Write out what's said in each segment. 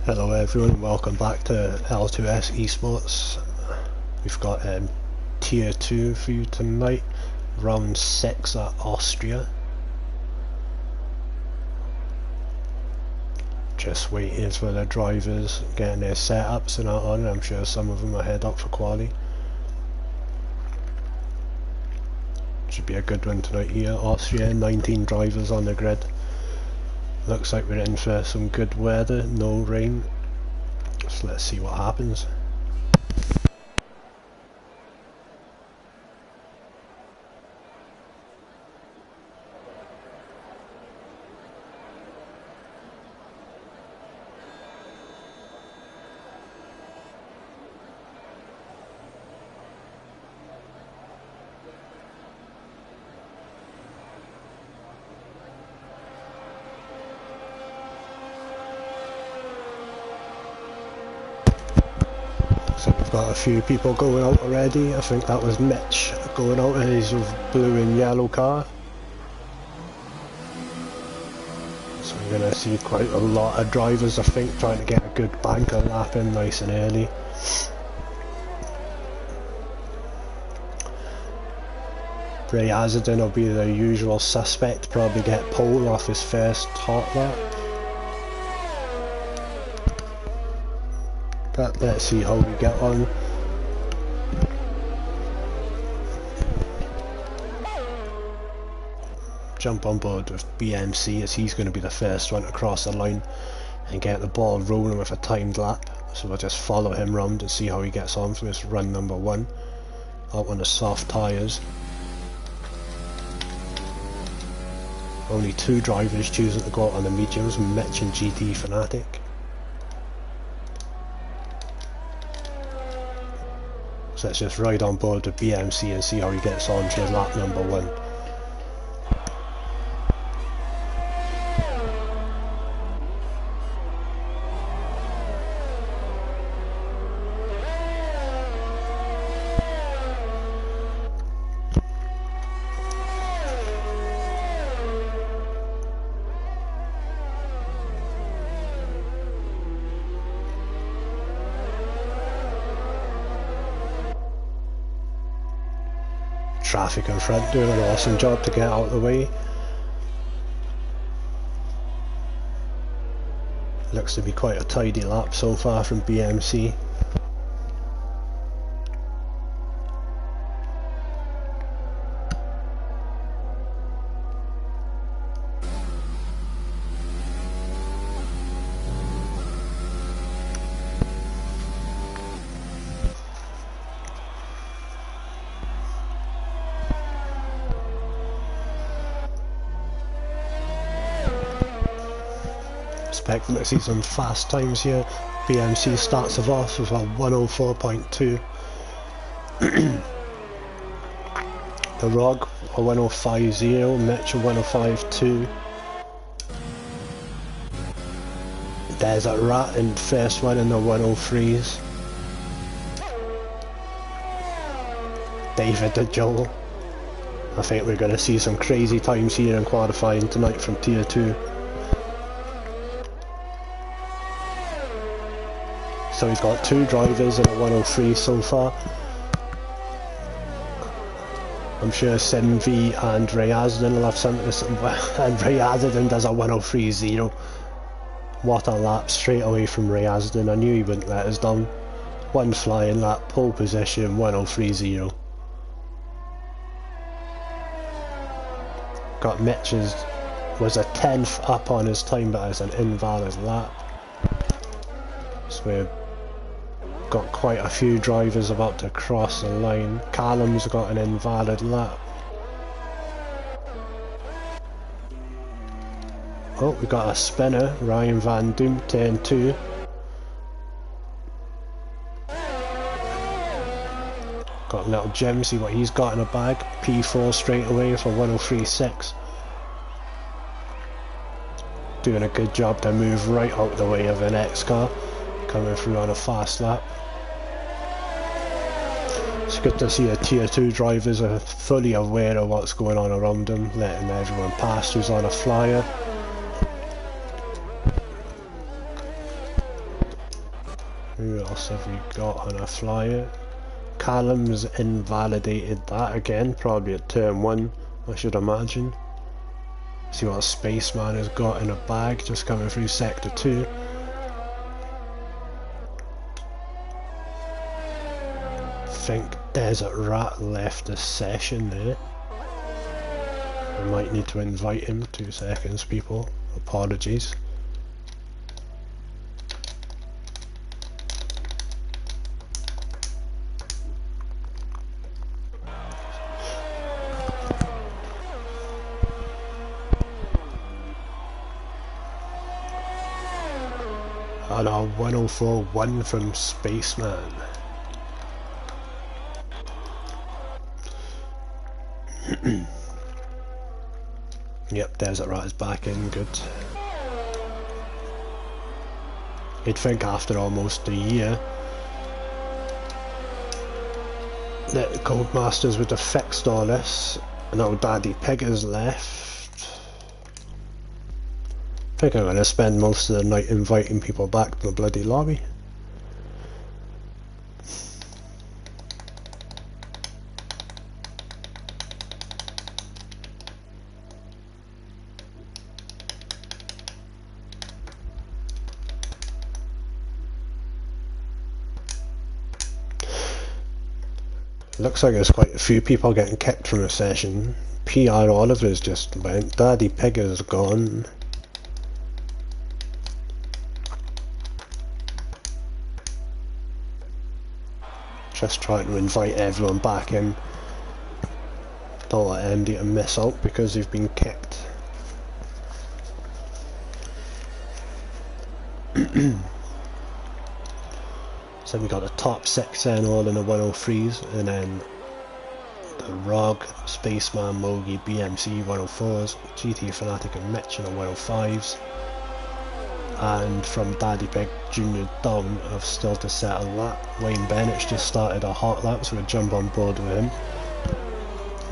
Hello everyone, welcome back to L2S Esports. We've got Tier 2 for you tonight, round 6 at Austria. Just waiting for the drivers getting their setups and that on. I'm sure some of them are head up for quali. Should be a good one tonight here. Austria, 19 drivers on the grid. Looks like we're in for some good weather, no rain. So let's see what happens. So we've got a few people going out already. I think that was Mitch going out in his blue and yellow car. So we're going to see quite a lot of drivers, I think, trying to get a good banker lap in nice and early. Ray Azadin will be the usual suspect, probably get pole off his first hot lap. But let's see how we get on. Jump on board with BMC as he's going to be the first one to cross the line and get the ball rolling with a timed lap. So we'll just follow him round and see how he gets on for this run number 1. Out on the soft tyres. Only 2 drivers choosing to go out on the mediums, Mitch and GT Fanatic. So let's just ride on board with BMC and see how he gets on for lap number 1. Traffic in front doing an awesome job to get out of the way. Looks to be quite a tidy lap so far from BMC. Expecting to see some fast times here. BMC starts us off with a 104.2. The ROG a 105.0, Mitch a 105.2. There's a Rat in first one in the 103s. David the Joel. I think we're going to see some crazy times here in qualifying tonight from Tier 2. So he's got 2 drivers in a 103 so far. I'm sure Simv and Ray Azadin will have something to say, and Ray Azadin does a 103.0. What a lap straight away from Ray Azadin. I knew he wouldn't let us down. 1 flying lap, pole position, 103.0. Got Mitch's, was a 10th up on his time, but it's an invalid lap. So we're got quite a few drivers about to cross the line. Callum's got an invalid lap. Oh, we got a spinner, Ryan Van Doom, turn 2. Got little Jim, see what he's got in a bag. P4 straight away for 103.6. Doing a good job to move right out of the way of an X car. Coming through on a fast lap. It's good to see the Tier 2 drivers are fully aware of what's going on around them, letting everyone pass who's on a flyer. got on a flyer. Callum's invalidated that again, probably at turn 1, I should imagine. See what Spaceman has got in a bag, just coming through sector 2. Think Desert Rat left the session there. I might need to invite him. 2 seconds, people. Apologies. And a 104.1 from Spaceman. Yep, Desert Rat is back in, good. You'd think after almost a year that the Codemasters would have fixed all this, and now Daddy Pig has left. I think I'm going to spend most of the night inviting people back to the bloody lobby. Looks like there's quite a few people getting kicked from the session. PR Oliver's just went, Daddy Pig is gone. Just trying to invite everyone back in. Don't let anybody miss out because they've been kicked. So we got the top 6 then all in the 103s, and then the Rog, Spaceman, Mogi, BMC 104s, GT Fanatic and Mitch in the 105s. And from Daddy Pig Jr. down, I've still to settle that. Wayne Bennett's just started a hot lap, so we'll jump on board with him.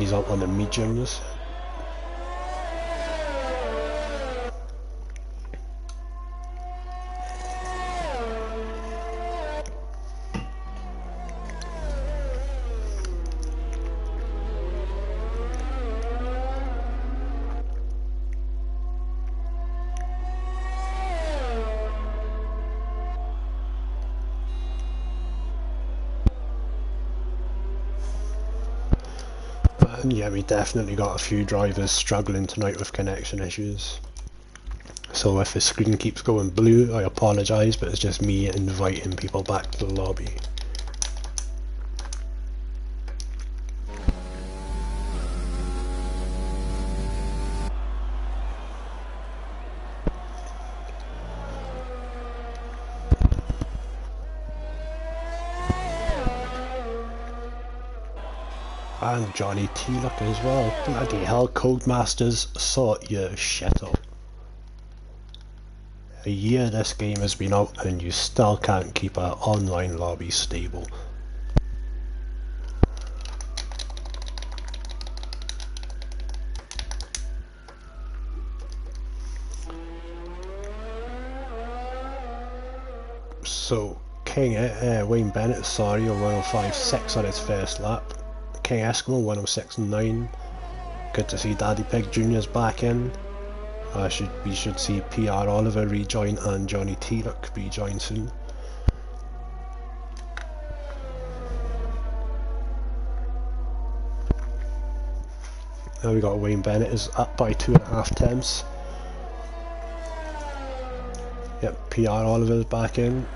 He's up on the mediums. And yeah, we definitely got a few drivers struggling tonight with connection issues. So if the screen keeps going blue, I apologise, but it's just me inviting people back to the lobby. And Johnny T-Luck as well. Bloody hell, Codemasters, sort your shit out. A year this game has been out and you still can't keep an online lobby stable. So, Wayne Bennett, sorry, on 105.6 on his first lap. King Eskimo 106.9. Good to see Daddy Pig Jr.'s back in. We should see PR Oliver rejoin and Johnny T-Luck rejoin soon. Now we got Wayne Bennett is up by 2.5 tenths. Yep, PR Oliver's back in.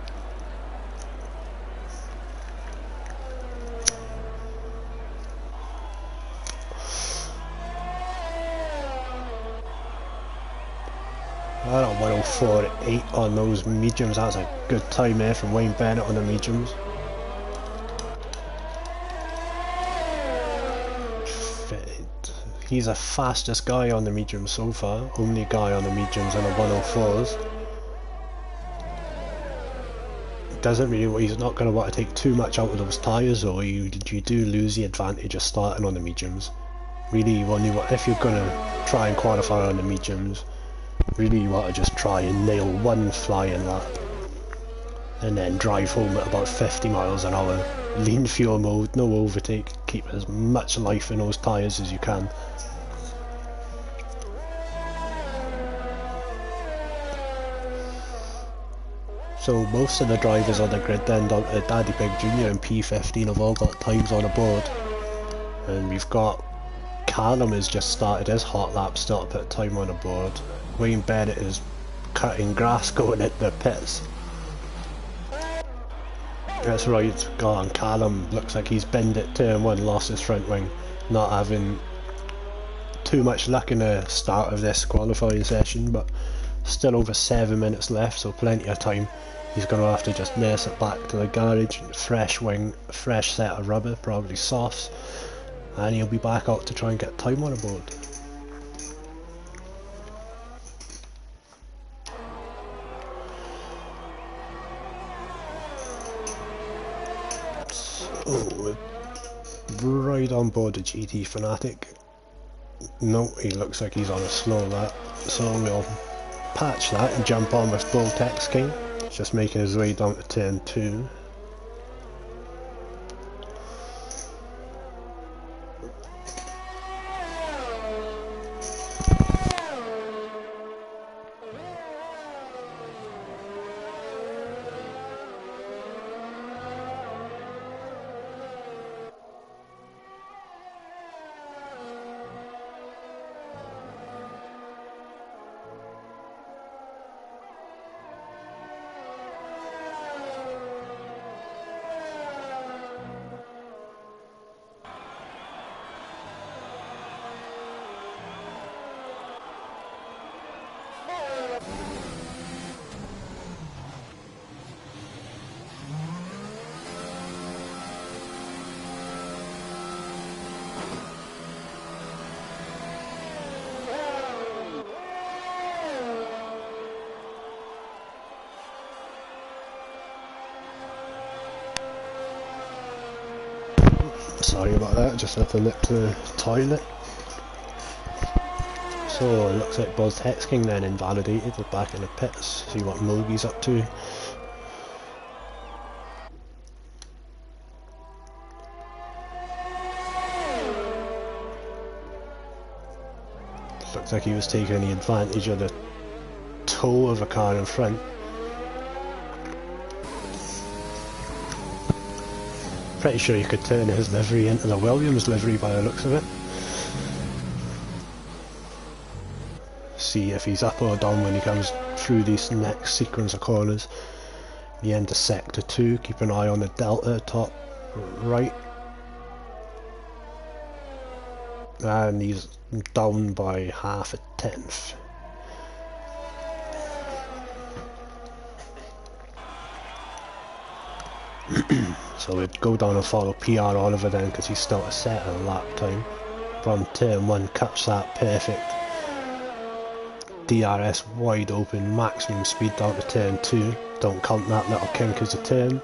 I got 104.8 on those mediums. That's a good time there from Wayne Bennett on the mediums. He's the fastest guy on the mediums so far. Only guy on the mediums and the 104s. Doesn't really. He's not going to want to take too much out of those tyres, though. You do lose the advantage of starting on the mediums. Really, if you're going to try and qualify on the mediums. Really, you want to just try and nail one flying lap. and then drive home at about 50 miles an hour. Lean fuel mode, no overtake, keep as much life in those tyres as you can. So most of the drivers on the grid then, Daddy Pig Jr. and P15 have all got times on the board. And we've got Callum has just started his hot lap, still to put time on the board. Wayne Bennett is cutting grass going at the pits. That's right, God, Callum looks like he's binned at turn 1, lost his front wing. Not having too much luck in the start of this qualifying session, but still over 7 minutes left, so plenty of time. He's going to have to just nurse it back to the garage, fresh wing, fresh set of rubber, probably softs, and he'll be back out to try and get time on the board. So, right on board the GT Fanatic. No, he looks like he's on a slow lap, so we'll patch that and jump on with Bull Tex King. Just making his way down to turn 2. Sorry about that, just had to nip to the toilet. So it looks like Bull Tex King then invalidated, we're back in the pits, see what Mogi's up to. Looks like he was taking the advantage of the toe of a car in front. Pretty sure you could turn his livery into the Williams livery by the looks of it. See if he's up or down when he comes through this next sequence of corners. The end of sector 2, keep an eye on the delta top right. And he's down by half a tenth. So we'd go down and follow PR Oliver then, because he's still a set of lap time. From turn 1, catch that perfect. DRS wide open, maximum speed down to turn 2. Don't count that little kink as a turn.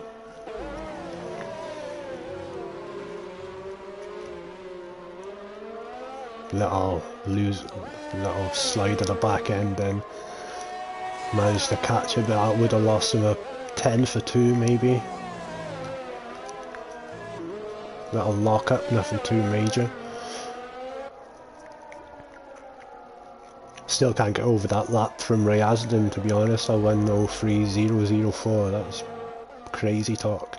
Little slide at the back end then. Managed to catch it, but that would have lost him a 10 for 2 maybe. Little lock up, nothing too major. Still can't get over that lap from Ray Asden, to be honest. I 1:03.004, that was crazy talk.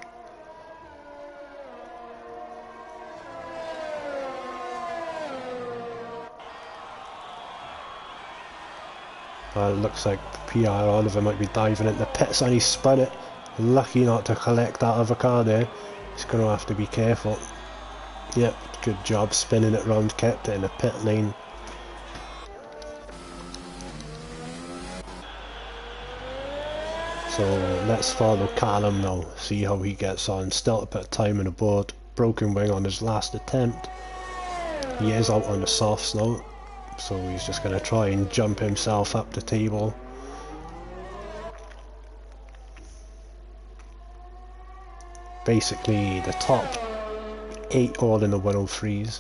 It looks like PR Oliver might be diving into the pits and he spun it. Lucky not to collect that other car there. He's going to have to be careful. Yep, good job spinning it round, kept it in the pit lane. So let's follow Callum now, see how he gets on. Still to put time on the board. Broken wing on his last attempt. He is out on the softs now, so he's just going to try and jump himself up the table. Basically the top 8 all in the 103s.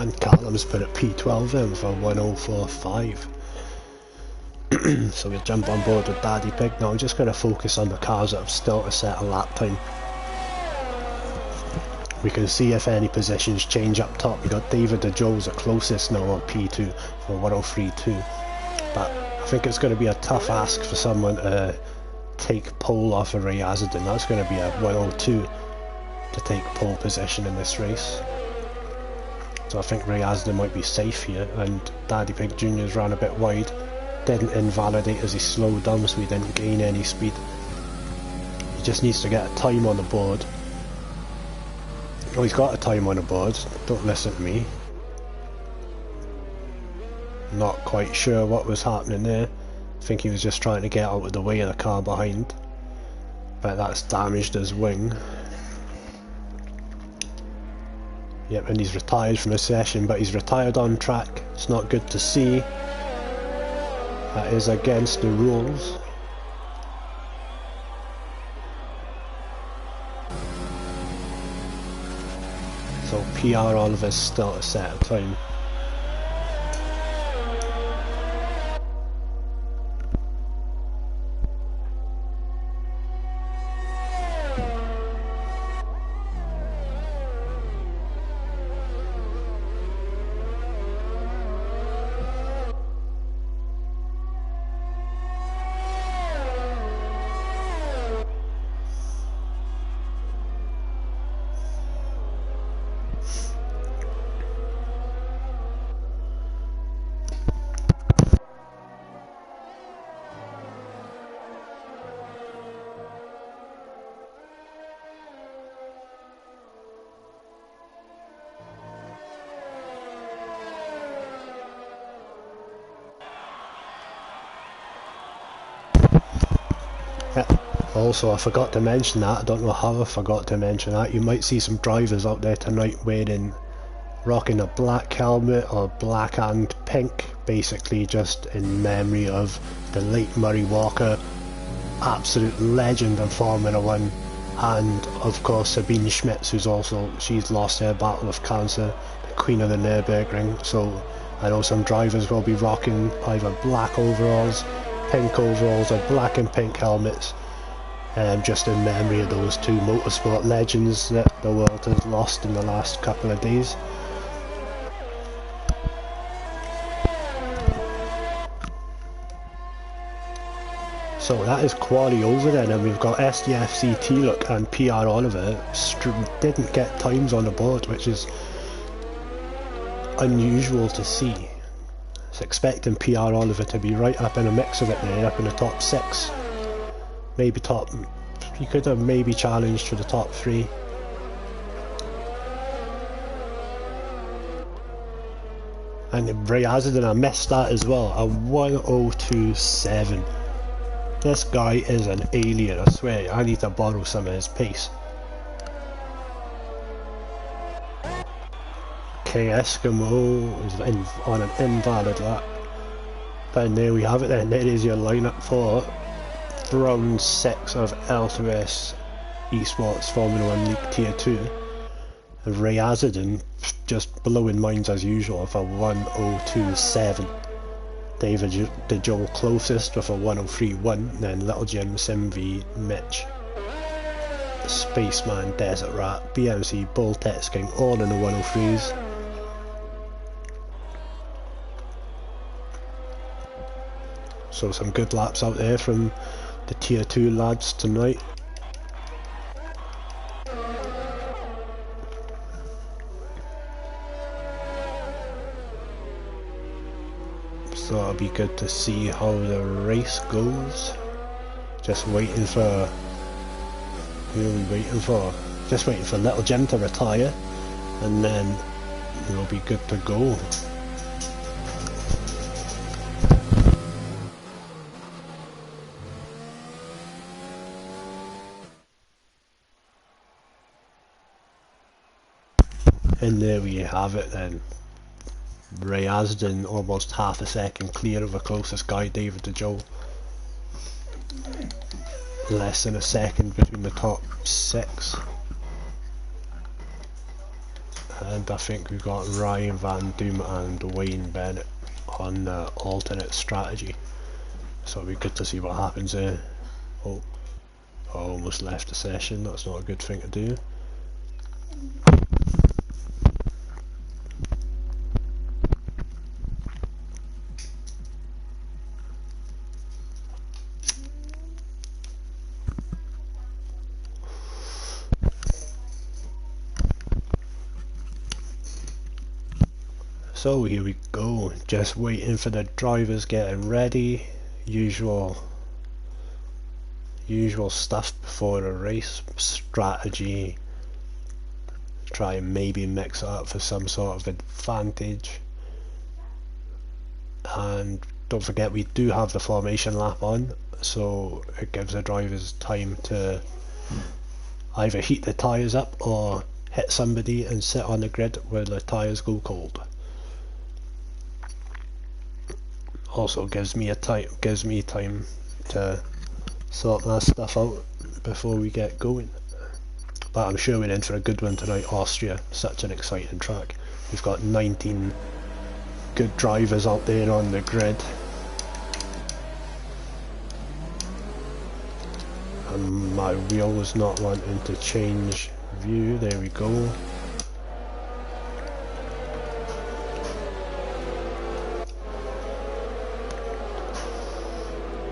And Callum's put at P12 in for 1:04.5. So we'll jump on board with Daddy Pig now. I'm just going to focus on the cars that have still to set a lap time. We can see if any positions change up top. We've got David De Joel's the closest now on P2 for 1:03.2. But I think it's going to be a tough ask for someone to take pole off of Ray Azadin. That's going to be a 1:02 to take pole position in this race. So I think Ray Azadin might be safe here, and Daddy Pig Jr.'s ran a bit wide. Didn't invalidate as he slowed down, so he didn't gain any speed. He just needs to get a time on the board. Oh, he's got a time on the board. Don't listen to me. Not quite sure what was happening there. I think he was just trying to get out of the way of the car behind. But that's damaged his wing. Yep, and he's retired from the session, but he's retired on track. It's not good to see. That is against the rules. So PR Oliver's still to set a time. Yeah. Also, I forgot to mention that. I don't know how I forgot to mention that. You might see some drivers out there tonight rocking a black helmet or black and pink, basically just in memory of the late Murray Walker, absolute legend in Formula 1, and of course Sabine Schmitz, she's lost her battle of cancer, the Queen of the Nürburgring. So I know some drivers will be rocking either black overalls, pink overalls, or black and pink helmets, just in memory of those two motorsport legends that the world has lost in the last couple of days. So that is quali over then, and we've got SDFC T-Look and PR Oliver didn't get times on the board, which is unusual to see. I was expecting PR Oliver to be right up in the mix of it there, up in the top 6. Maybe he could have maybe challenged for the top 3. And Ray Azadin, I missed that as well, a 1:02.7. This guy is an alien, I swear. I need to borrow some of his pace. Okay, Eskimo is on an invalid lap. And there we have it then. There is your lineup for round 6 of L2S Esports Formula 1 League Tier 2. Ray Azadin just blowing minds as usual for 1:02.7. David De Joel closest with a 1:03.1, then Little Jim, Simv, Mitch, Spaceman, Desert Rat, BMC, Bull King, all in the 1:03s. So some good laps out there from the Tier 2 lads tonight. So it'll be good to see how the race goes. Just waiting for... who are we waiting for? Just waiting for Little Jim to retire, and then we'll be good to go. And there we have it then. Ray Azadin almost half a second clear of the closest guy, David De Joel. Less than a second between the top 6. And I think we've got Ryan Van Doom and Wayne Bennett on the alternate strategy. So it'll be good to see what happens there. Oh, I almost left the session, that's not a good thing to do. So here we go, just waiting for the drivers getting ready. Usual stuff before a race, strategy, try and maybe mix it up for some sort of advantage. And don't forget we do have the formation lap on, so it gives the drivers time to either heat the tyres up or hit somebody and sit on the grid where the tyres go cold. Also gives me time to sort that stuff out before we get going. But I'm sure we're in for a good one tonight. Austria, such an exciting track. We've got 19 good drivers out there on the grid. And my wheel was not wanting to change view, there we go.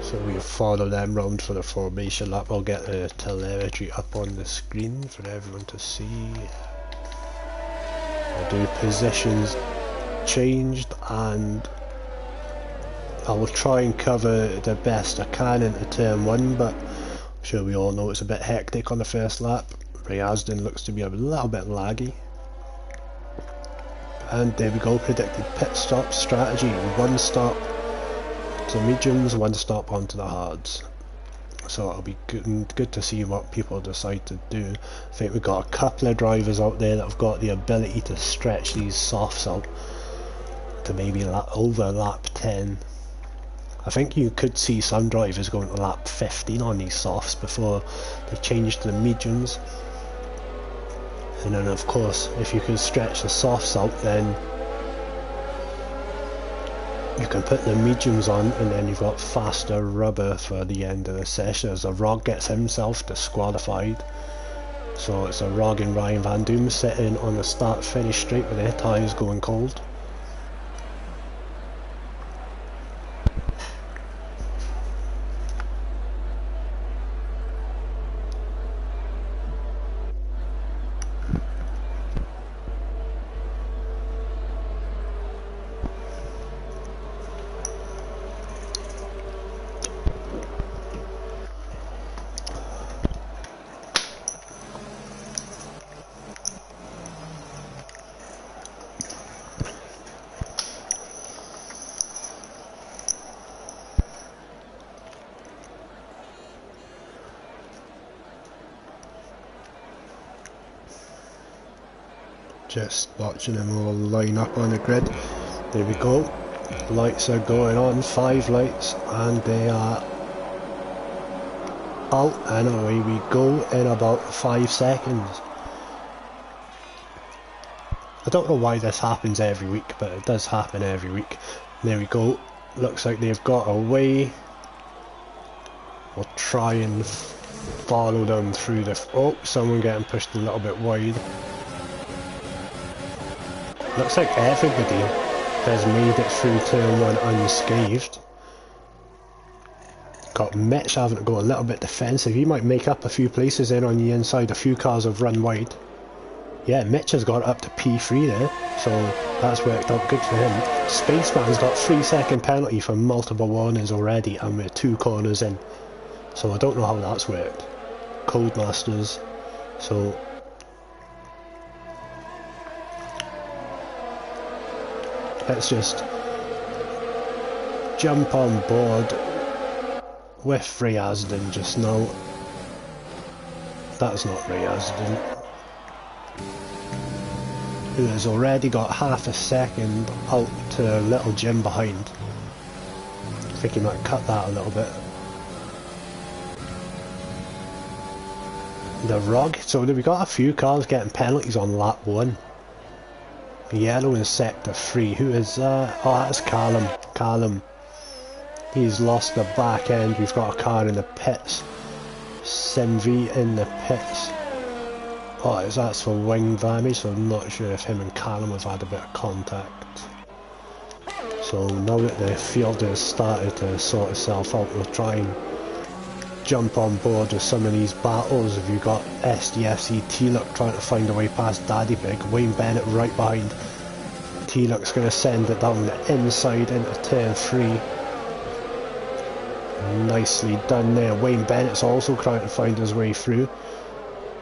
So we'll follow them round for the formation lap. I'll get the telemetry up on the screen for everyone to see. I'll do positions changed, and I will try and cover the best I can into turn 1, but I'm sure we all know it's a bit hectic on the first lap. Ryazdan looks to be a little bit laggy. And there we go, predicted pit stop strategy. 1 stop to mediums, 1 stop onto the hards. So it'll be good to see what people decide to do. I think we've got a couple of drivers out there that have got the ability to stretch these softs out to maybe over lap 10. I think you could see some drivers going to lap 15 on these softs before they change to the mediums. And then of course, if you could stretch the softs out, then you can put the mediums on, and then you've got faster rubber for the end of the session as the Rog gets himself disqualified. So it's a Rog and Ryan Van Doom sitting on the start finish straight with their tyres going cold. Just watching them all line up on the grid. There we go. Lights are going on, 5 lights, and they are out, and away we go in about 5 seconds. I don't know why this happens every week, but it does happen every week. There we go. Looks like they've got away. We'll try and follow them through the... Oh, someone getting pushed a little bit wide. Looks like everybody has made it through turn 1 unscathed. Got Mitch having to go a little bit defensive. He might make up a few places in on the inside. A few cars have run wide. Yeah, Mitch has got up to P3 there, so that's worked out good for him. Spaceman's got 3-second penalty for multiple warnings already, and we're 2 corners in. So I don't know how that's worked. Codemasters. So let's just jump on board with Ryazdan just now. That's not Ryazdan. Who has already got half a second out to little Jim behind. I think he might cut that a little bit. The Rog, so we got a few cars getting penalties on lap 1. Yellow in sector 3. Who is that? Oh, that's Callum. Callum. He's lost the back end. We've got a car in the pits. Simv in the pits. Oh, that's for wing damage, so I'm not sure if him and Callum have had a bit of contact. So now that the field has started to sort itself out, we'll try and jump on board with some of these battles. If you've got SDFC T-Luck trying to find a way past Daddy Pig, Wayne Bennett right behind. T-Luck's going to send it down the inside into turn 3. Nicely done there. Wayne Bennett's also trying to find his way through.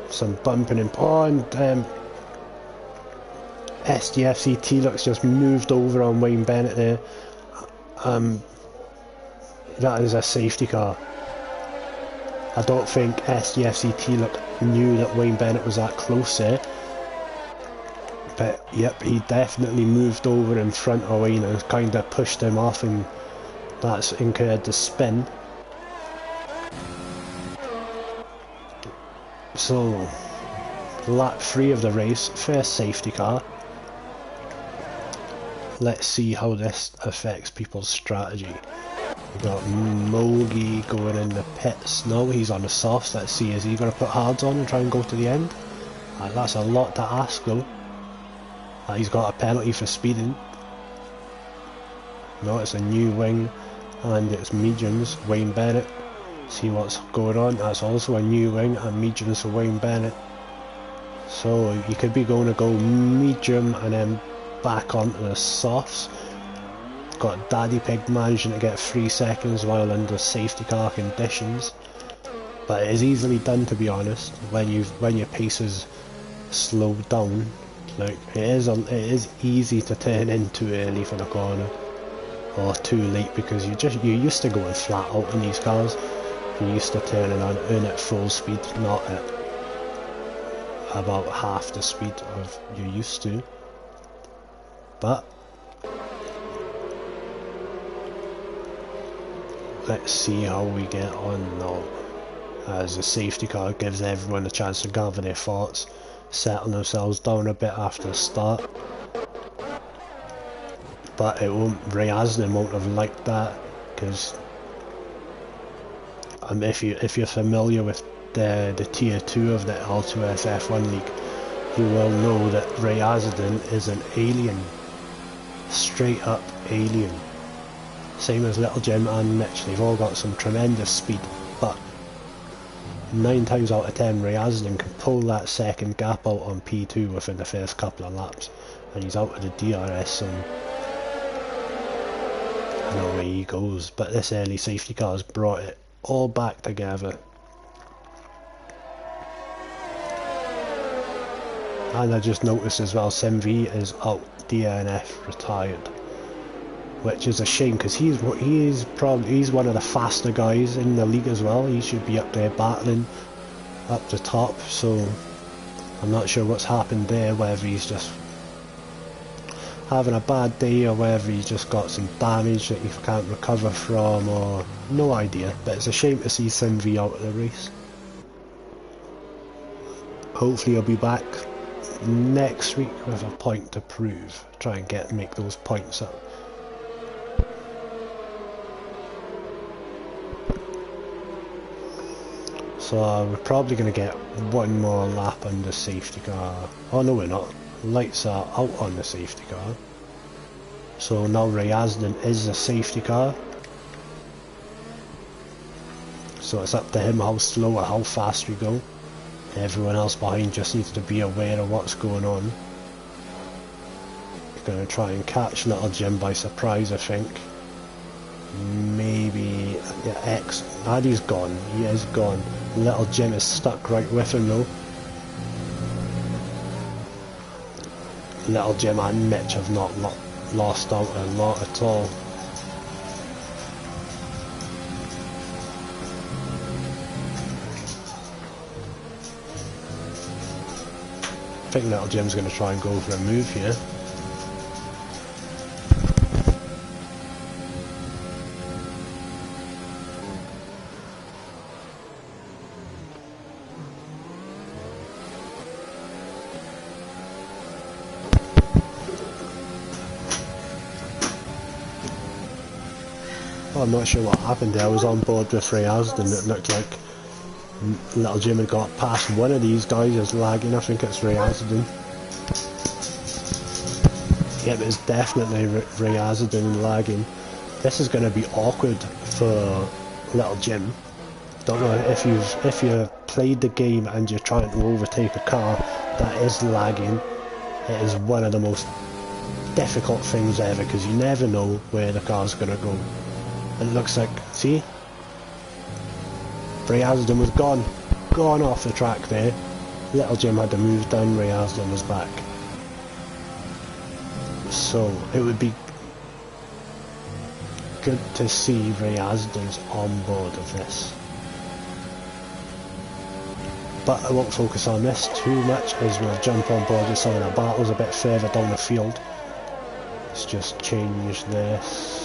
Some bumping and SDFC T-Luck's just moved over on Wayne Bennett there. That is a safety car. I don't think SDFC T-Luck knew that Wayne Bennett was that close there. But yep, he definitely moved over in front of Wayne and kind of pushed him off, and that's incurred the spin. So, lap 3 of the race, first safety car. Let's see how this affects people's strategy. We've got Mogi going in the pits. No, he's on the softs. Let's see, is he going to put hards on and try and go to the end? That's a lot to ask though. He's got a penalty for speeding. No, it's a new wing and it's mediums. Wayne Bennett. See what's going on. That's also a new wing and mediums for Wayne Bennett. So you could be going to go medium and then back onto the softs. Got Daddy Pig managing to get 3 seconds while under safety car conditions. But it is easily done, to be honest, when your pace is slowed down. Like it is easy to turn in too early for the corner or too late, because you're used to going flat out in these cars. You're used to turning on in at full speed, not at about half the speed of you're used to. But let's see how we get on now, as the safety car gives everyone a chance to gather their thoughts, settle themselves down a bit after the start. But it won't, Ray Asden won't have liked that, because if you're familiar with the tier 2 of the L2S F1 league, you will know that Ray Asden is an alien, straight up alien. Same as Little Jim and Mitch, they've all got some tremendous speed, but 9 times out of 10 Ray Asden can pull that second gap out on P2 within the first couple of laps, and he's out of the DRS zone. And away he goes. But this early safety car has brought it all back together. And I just noticed as well, Simv is out, DNF retired, which is a shame, because he's one of the faster guys in the league as well. He should be up there battling up the top, so I'm not sure what's happened there, whether he's just having a bad day or whether he's just got some damage that he can't recover from, or no idea. But it's a shame to see Simv out of the race. Hopefully he'll be back next week with a point to prove. Try and make those points up. So we're probably going to get one more lap on the safety car. Oh no, we're not. Lights are out on the safety car. So now Ray Asden is a safety car. So it's up to him how slow or how fast we go. Everyone else behind just needs to be aware of what's going on. Going to try and catch Little Jim by surprise, I think. Maybe, yeah, X. Addy's gone. He is gone. Little Jim is stuck right with him though. Little Jim and Mitch have not lost out a lot at all. I think Little Jim's going to try and go for a move here. I'm not sure what happened there. I was on board with Ray Asden. It looked like Little Jim had got past one of these guys is lagging. I think it's Ray Asden. Yep, it's definitely Ray Asden lagging. This is going to be awkward for Little Jim. Don't know if you've played the game and you're trying to overtake a car that is lagging. It is one of the most difficult things ever because you never know where the car's going to go. And it looks like, see? Ray Asden was gone off the track there. Little Jim had to move down, Ray Asden was back. So it would be good to see Ray Asden's on board of this. But I won't focus on this too much as we'll jump on board with some of the battles a bit further down the field. Let's just change this.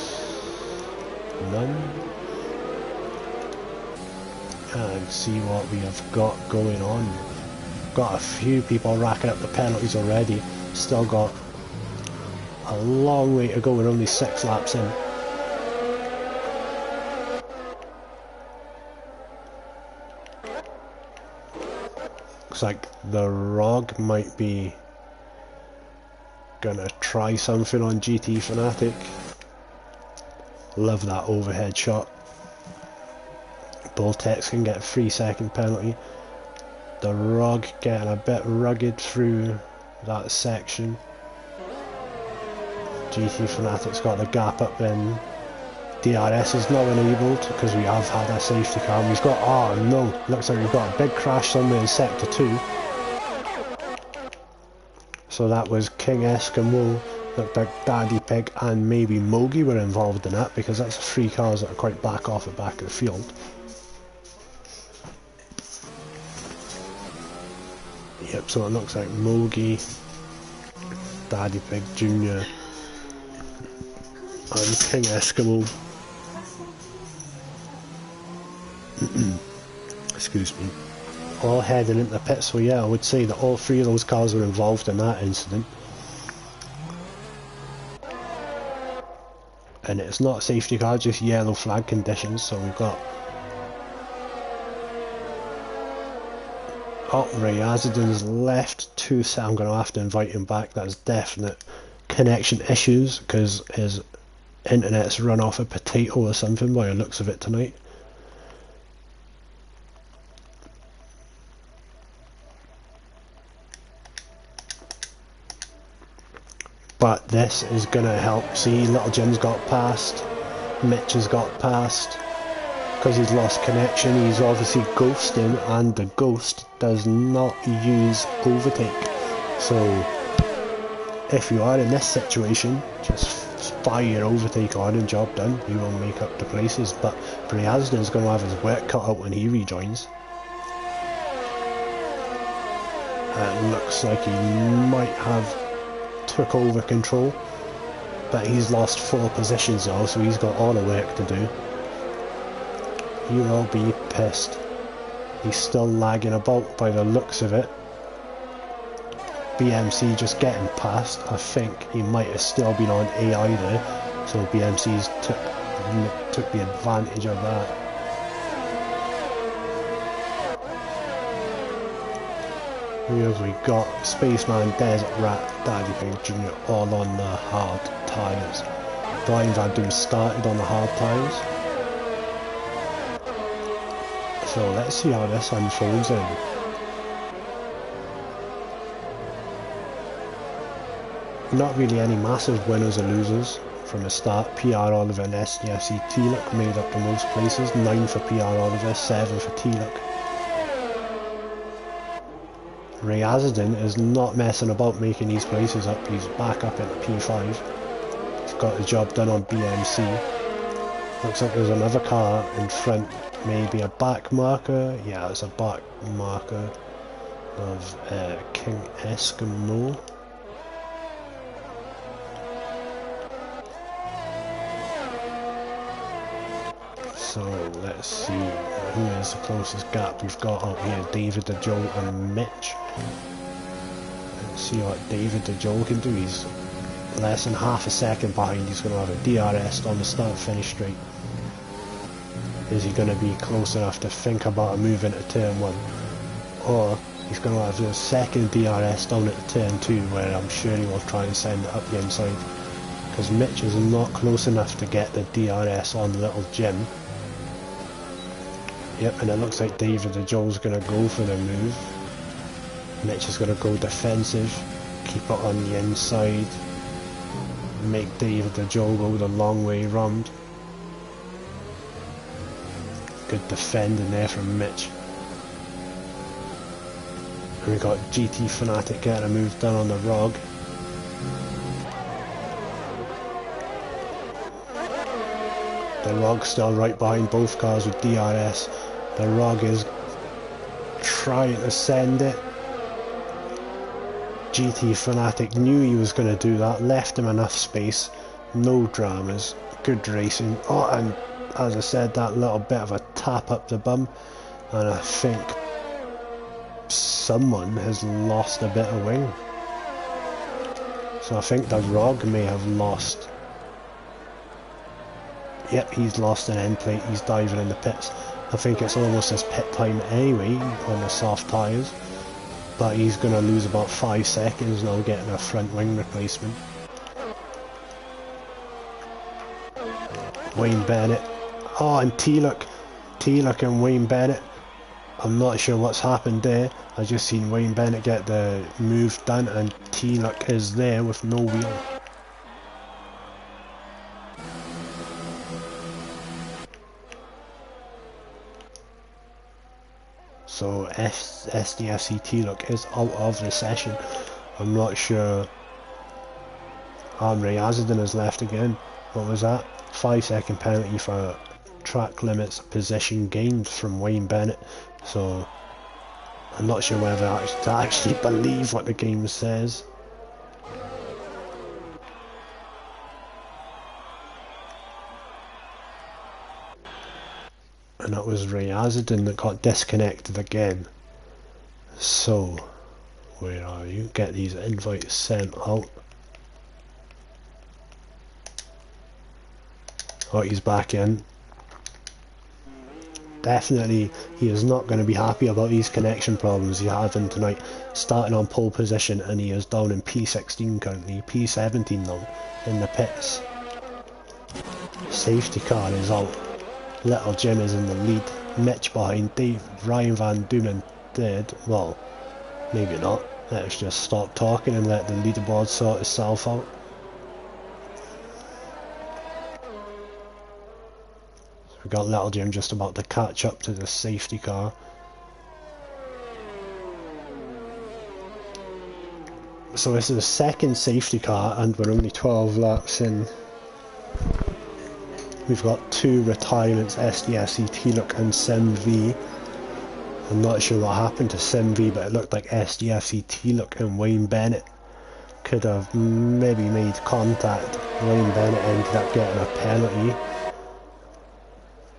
None. And see what we have got going on. Got a few people racking up the penalties already. Still got a long way to go. We're only 6 laps in. Looks like the ROG might be gonna try something on GT Fanatic. Love that overhead shot. Boltex can get a 3-second penalty. The ROG getting a bit rugged through that section. GT Fanatic's got the gap up in. DRS is not enabled because we have had a safety car. We've got, oh no, looks like we've got a big crash somewhere in sector 2. So that was King Eskimo, looked like Daddy Pig and maybe Mogi were involved in that because that's 3 cars that are quite back off the back of the field. Yep, so it looks like Mogi, Daddy Pig Jr. and King Eskimo. Excuse me. All heading into the pit, so yeah, I would say that all 3 of those cars were involved in that incident. And it's not a safety car, just yellow flag conditions, so we've got... Oh, Ray Asden's left 2, so I'm going to have to invite him back. That's definite connection issues, because his internet's run off a potato or something by the looks of it tonight. But this is going to help. See, Little Jim's got past, Mitch has got past. Because he's lost connection, he's obviously ghosting, and the ghost does not use overtake. So, if you are in this situation, just fire your overtake on and job done. You will make up the places. But Ray Asden's going to have his work cut out when he rejoins. It looks like he might have took over control, but he's lost 4 positions now, so he's got all the work to do. He will be pissed. He's still lagging about by the looks of it. BMC just getting past. I think he might have still been on AI there, so BMC's took the advantage of that. Who have we got? Spaceman, Desert Rat, Daddy Pig Jr. all on the hard tyres. Brian Van Doom started on the hard tyres. So let's see how this unfolds in. Not really any massive winners or losers from the start. PR Oliver and SDFC T-Luck made up the most places. 9 for PR Oliver, 7 for T-Luck. Ray Asden is not messing about making these places up. He's back up into P5. He's got the job done on BMC. Looks like there's another car in front. Maybe a back marker. Yeah, it's a back marker of King Eskimo. So let's see who is the closest gap we've got out here. David the Joel and Mitch. Let's see what David the Joel can do. He's less than half a second behind. He's going to have a DRS on the start finish straight. Is he going to be close enough to think about a move into turn 1? Or he's going to have his second DRS down at turn 2, where I'm sure he will try and send it up the inside. Because Mitch is not close enough to get the DRS on Little Jim. Yep, and it looks like David the Joel's going to go for the move. Mitch is going to go defensive, keep it on the inside, make David the Joel go the long way round. Good defending there from Mitch. And we got GT Fanatic getting a move done on the ROG. The ROG's still right behind both cars with DRS. The ROG is trying to send it. GT Fanatic knew he was going to do that, left him enough space, no dramas, good racing. Oh, and as I said, that little bit of a tap up the bum, and I think someone has lost a bit of wing. So I think the ROG may have lost. Yep, he's lost an end plate, he's diving in the pits. I think it's almost his pit time anyway on the soft tyres. But he's going to lose about 5 seconds now getting a front wing replacement. Wayne Bennett. Oh, and T-Look and Wayne Bennett. I'm not sure what's happened there. I just seen Wayne Bennett get the move done and T-Look is there with no wheel. So SDFC T-Look is out of the session. I'm not sure. Ray Azadin is left again. What was that? 5-second penalty for track limits position gained from Wayne Bennett. So I'm not sure whether to actually believe what the game says. And that was Ray Azadin that got disconnected again. So, where are you? Get these invites sent out. Oh, he's back in. Definitely, he is not going to be happy about these connection problems he's having tonight. Starting on pole position, and he is down in P16 currently, P17 now, in the pits. Safety car is out. Little Jim is in the lead. Mitch behind Dave. Ryan Van Doomen third. Well, maybe not. Let's just stop talking and let the leaderboard sort itself out. So we got Little Jim just about to catch up to the safety car. So this is the second safety car and we're only 12 laps in. We've got 2 retirements, SDFC T-Look and SimV. I'm not sure what happened to SimV, but it looked like SDFC T-Look and Wayne Bennett could have maybe made contact. Wayne Bennett ended up getting a penalty,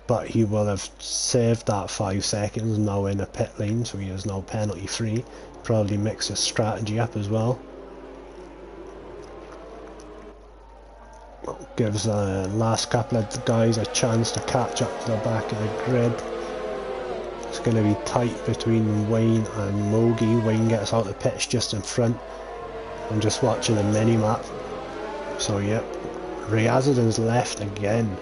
but he will have saved that 5 seconds now in the pit lane, so he is now penalty free. Probably mix his strategy up as well. Gives the last couple of guys a chance to catch up to the back of the grid. It's going to be tight between Wayne and Mogi. Wayne gets out the pitch just in front. I'm just watching the mini-map. So yep, Ray Azadin's left again.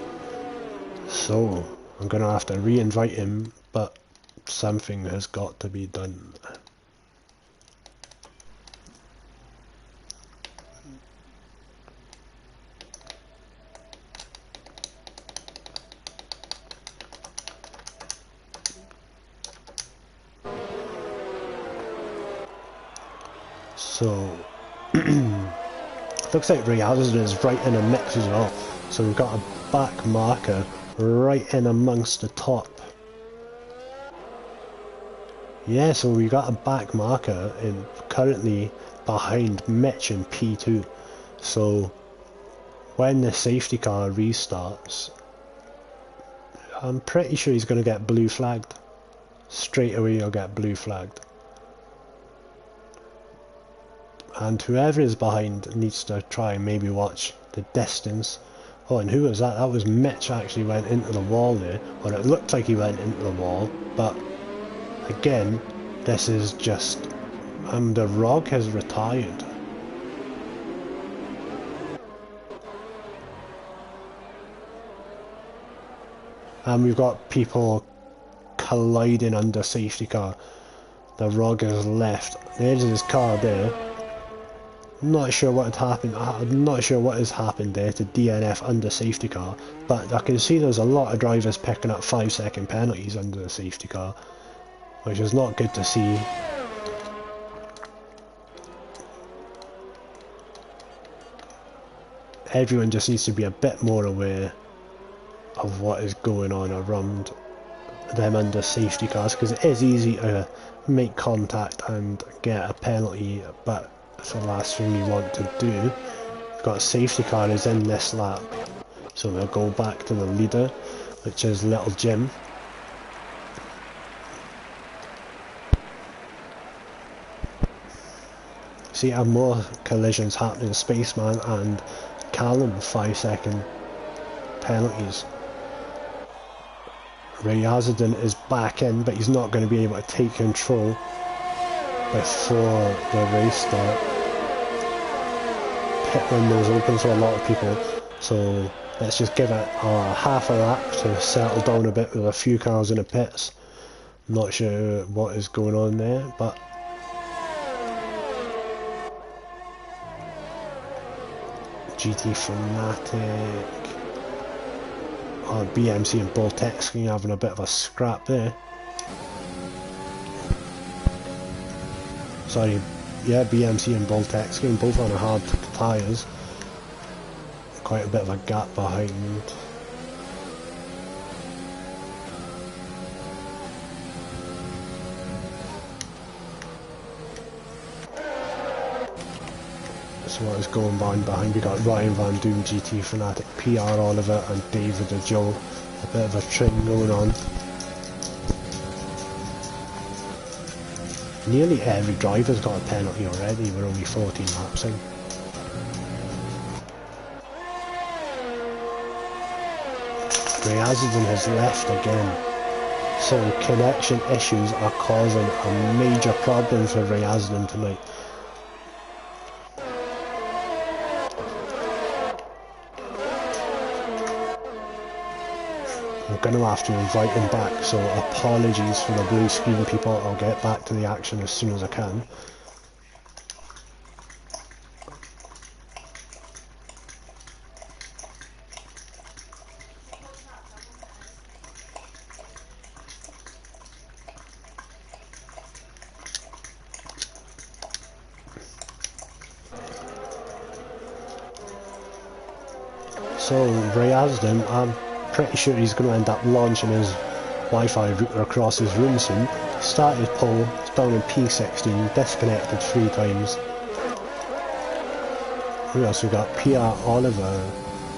So I'm going to have to re-invite him, but something has got to be done. So, looks like Ray Azadin is right in the mix as well. So we've got a back marker right in amongst the top. Yeah, so we got a back marker in currently behind Mitch in P2. So when the safety car restarts, I'm pretty sure he's going to get blue flagged. Straight away he'll get blue flagged. And whoever is behind needs to try and maybe watch the distance Oh, and who was that? That was Mitch actually went into the wall there, or it looked like he went into the wall, but again, this is just, the Rog has retired. And we've got people colliding under safety car. The Rog has left the edge of his car there. I'm not sure what had happened. I'm not sure what has happened there to DNF under safety car, but I can see there's a lot of drivers picking up 5-second penalties under the safety car, which is not good to see. Everyone just needs to be a bit more aware of what is going on around them under safety cars, because it is easy to make contact and get a penalty, but it's the last thing you want to do. We've got a safety car is in this lap, so we'll go back to the leader, which is Little Jim. See, have more collisions happening. Spaceman and Callum 5-second penalties. Rayazadin is back in, but he's not going to be able to take control before the race start. Pit window's open for a lot of people, so let's just give it half a lap to settle down a bit with a few cars in the pits. I'm not sure what is going on there, but GT Fanatic, BMC and Boltexking having a bit of a scrap there. Sorry, yeah, BMC and Boltexking both on hard tyres. Quite a bit of a gap behind. So what is going on behind? We got Ryan Van Doom, GT Fanatic, PR Oliver and David the Joe. A bit of a train going on. Nearly every driver's got a penalty already. We're only 14 laps in. Rayazadin has left again. So connection issues are causing a major problem for Rayazadin tonight. I'm going to have to invite him back, so apologies for the blue screen, people. I'll get back to the action as soon as I can. So Rayazadin, I'm pretty sure he's going to end up launching his Wi-Fi router across his room soon. Started pole, it's down in P16, disconnected 3 times. Who else we got? PR Oliver,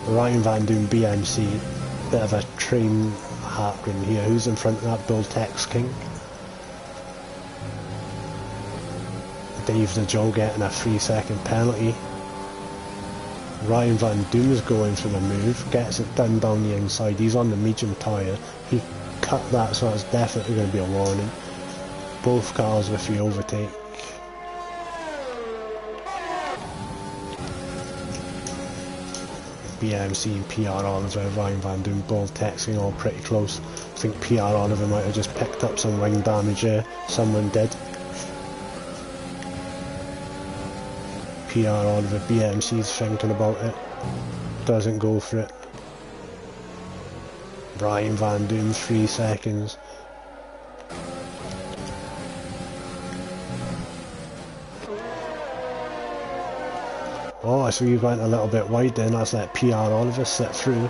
Ryan Van Doom, BMC. Bit of a train happening here. Who's in front of that? Boltex King. Dave the Joe getting a 3-second penalty. Ryan Van Doom's going for the move, gets it done down the inside. He's on the medium tyre. He cut that, so that's definitely going to be a warning. Both cars with the overtake. BMC and PR Oliver, Ryan Van Doom, both texting all pretty close. I think PR Oliver might have just picked up some wing damage here. Someone did. PR Oliver, BMC's thinking about it. Doesn't go for it. Ryan Van Doom, 3 seconds. Oh, I see you went a little bit wide then. That's let PR Oliver slip through.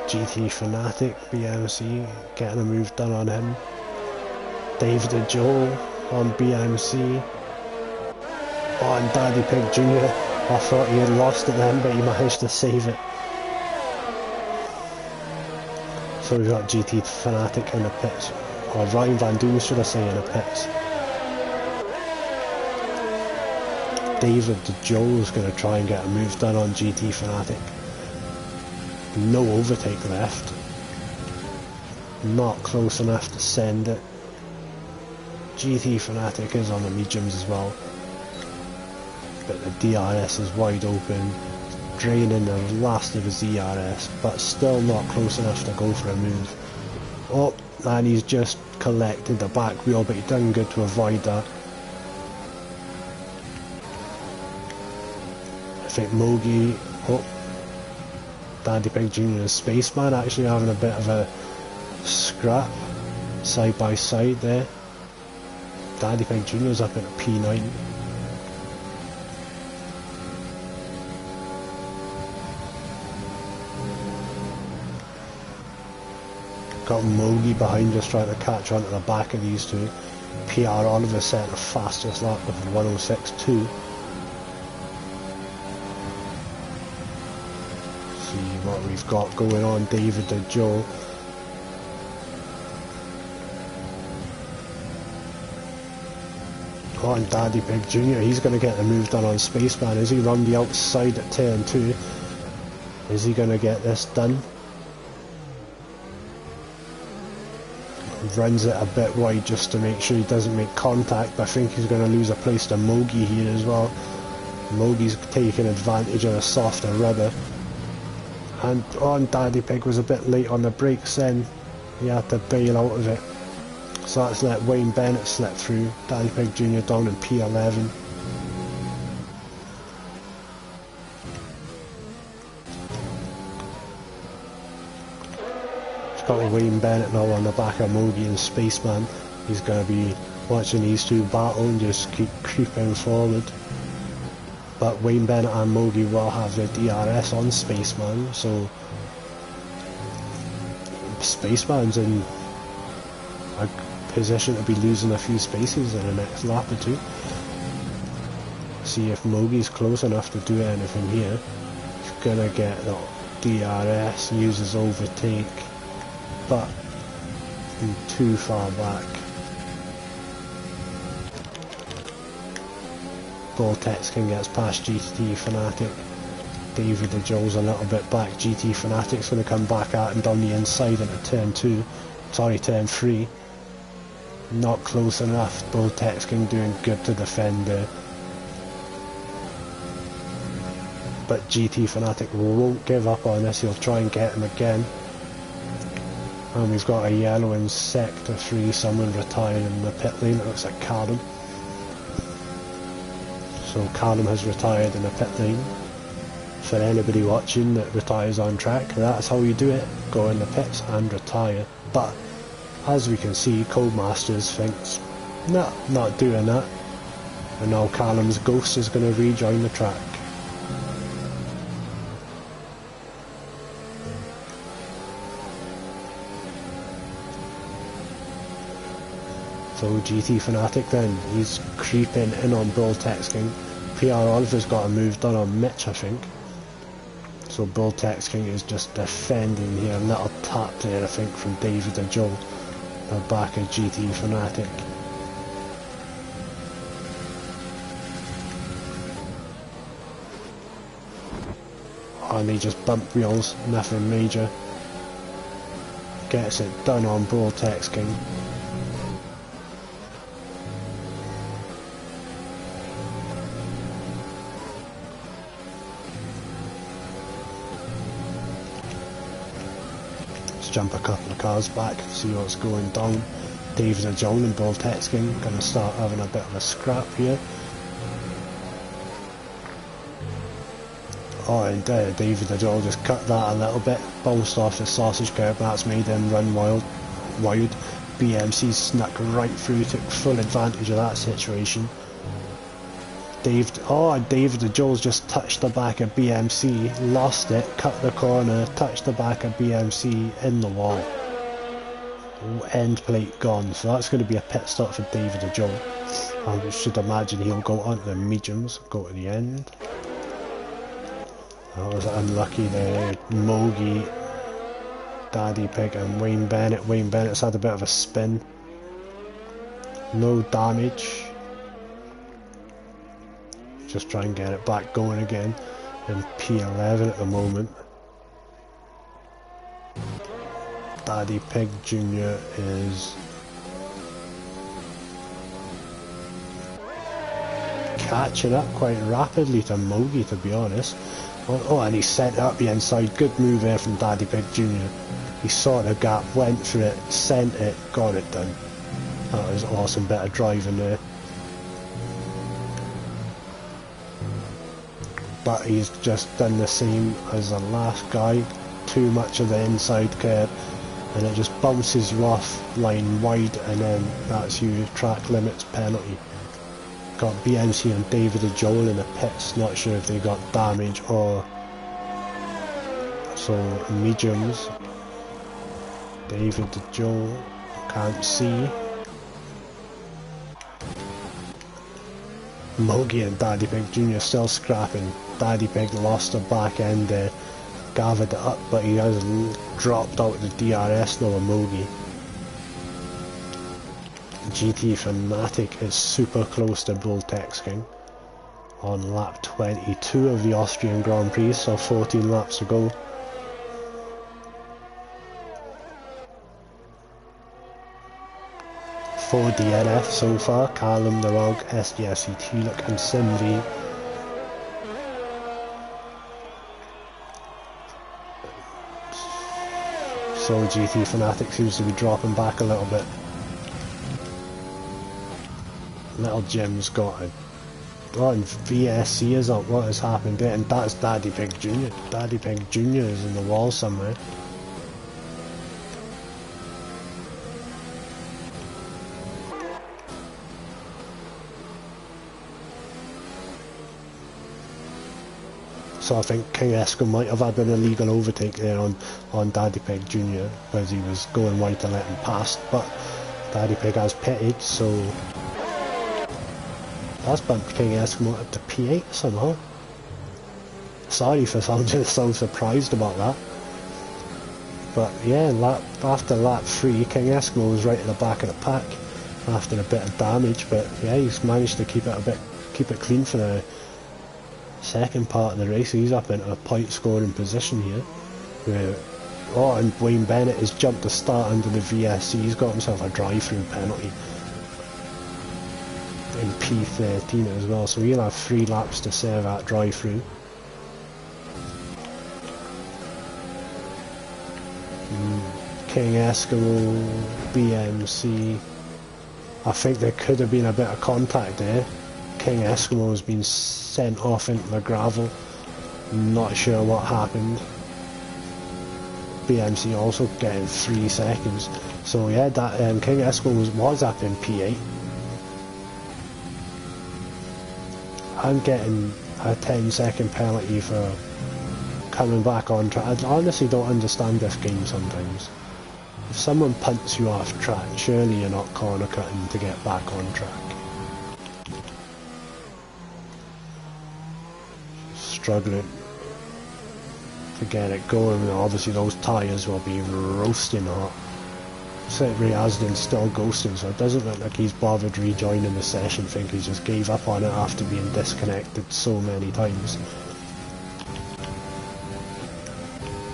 GT Fanatic, BMC, getting a move done on him. Dave the Joe on BMC. Oh, and Daddy Pig Jr. I thought he had lost it then, but he managed to save it. So we've got GT Fanatic in the pits. Or Ryan Van Doom, should I say, in the pits. David Joel is going to try and get a move done on GT Fanatic. No overtake left. Not close enough to send it. GT Fanatic is on the mediums as well. But the DRS is wide open. Draining the last of his ERS, but still not close enough to go for a move. Oh, and he's just collected the back wheel, but he done good to avoid that. I think Mogi, oh, Dandy Pig Jr. and Spaceman actually having a bit of a scrap side by side there. Dandy Pig Jr. is up at a P9. Got Mogi behind us trying to catch onto the back of these two. PR Oliver set the fastest lap with 106.2. See what we've got going on. David and Joe. Oh, and Daddy Pig Jr. He's going to get the move done on Spaceman. Is he run the outside at turn 2? Is he going to get this done? Runs it a bit wide just to make sure he doesn't make contact, but I think he's going to lose a place to Mogi here as well. Mogi's taking advantage of a softer rubber. And Daddy Pig was a bit late on the brakes then. He had to bail out of it. So that's let Wayne Bennett slip through. Daddy Pig Jr. down in P11. Got Wayne Bennett now on the back of Mogi and Spaceman. He's going to be watching these two battle and just keep creeping forward. But Wayne Bennett and Mogi will have their DRS on Spaceman, so Spaceman's in a position to be losing a few spaces in the next lap or two. See if Mogi's close enough to do anything here. He's going to get the DRS, uses overtake, but too far back. Voltexkin gets past GT Fanatic. David the Joel's a little bit back. GT Fanatic's going to come back at him down the inside into turn 2. Sorry, turn 3. Not close enough. Voltexkin doing good to defend there. But GT Fanatic won't give up on this. He'll try and get him again. And we've got a yellow in sector 3, someone retired in the pit lane. It looks like Callum. So Callum has retired in the pit lane. For anybody watching that retires on track, that's how you do it. Go in the pits and retire. But as we can see, Codemasters thinks, nah, not doing that. And now Callum's ghost is going to rejoin the track. So GT Fanatic then, he's creeping in on Voltexkin. PR Oliver's got a move done on Mitch, I think. So Voltexkin is just defending here. A little tap there, I think, from David and Joe. The back of GT Fanatic. And they just bump wheels, nothing major. Gets it done on Voltexkin. Jump a couple of cars back, see what's going down. David and John and Voltexkin gonna start having a bit of a scrap here. Oh, and David and John just cut that a little bit, bounced off the sausage curb. That's made him run wide. BMC snuck right through, took full advantage of that situation. David and Joel's just touched the back of BMC, lost it, cut the corner, touched the back of BMC in the wall. End plate gone, so that's going to be a pit stop for David and Joel. I should imagine he'll go onto the mediums, go to the end. That was unlucky there. Mogi, Daddy Pig and Wayne Bennett. Wayne Bennett's had a bit of a spin. No damage. just try and get it back going again in P11 at the moment. Daddy Pig Jr. is catching up quite rapidly to Mogi, to be honest. Oh, and he set it up the inside. Good move there from Daddy Pig Jr. He saw the gap, went for it, sent it, got it done. That was awesome bit of driving there. But he's just done the same as the last guy. Too much of the inside curve, and it just bounces you off line wide, and then that's your track limits penalty. Got BMC and David and Joel in the pits, not sure if they got damage or so. Mediums, David and Joel, can't see. Mogi and Daddy Pig Jr. still scrapping. Daddy Pig lost the back end there, gathered it up, but he has dropped out the DRS now with Mogi. GT Fanatic is super close to Bull Tex King on lap 22 of the Austrian Grand Prix, so 14 laps to go. For DNF so far, Callum the Rog, SDFC Tuluk and Simri. So GT Fanatic seems to be dropping back a little bit. Little Jim's got it. Oh, and VSC is up. What has happened there? And that's Daddy Pig Jr. Daddy Pig Jr. is in the wall somewhere. So I think King Esco might have had an illegal overtake there on Daddy Pig Jr. because he was going wide to let him pass, but Daddy Pig has pitted, so that's bumped King Eskimo up to P8 somehow. Sorry for sounding so surprised about that. But yeah, after lap 3, King Eskimo was right at the back of the pack after a bit of damage, but yeah, he's managed to keep it clean for the second part of the race. He's up into a point scoring position here. Oh, and Wayne Bennett has jumped the start under the VSC. He's got himself a drive-through penalty in P13 as well, so he'll have 3 laps to serve that drive-through. King Eskimo, BMC. I think there could have been a bit of contact there. King Eskimo has been sent off into the gravel. Not sure what happened. BMC also getting 3 seconds. So yeah, that King Eskimo was up in P8. I'm getting a 10-second penalty for coming back on track. I honestly don't understand this game sometimes. If someone punts you off track, surely you're not corner cutting to get back on track. Struggling to get it going. Obviously those tyres will be roasting hot. Ryazdan's still ghosting, so it doesn't look like he's bothered rejoining the session. I think he just gave up on it after being disconnected so many times.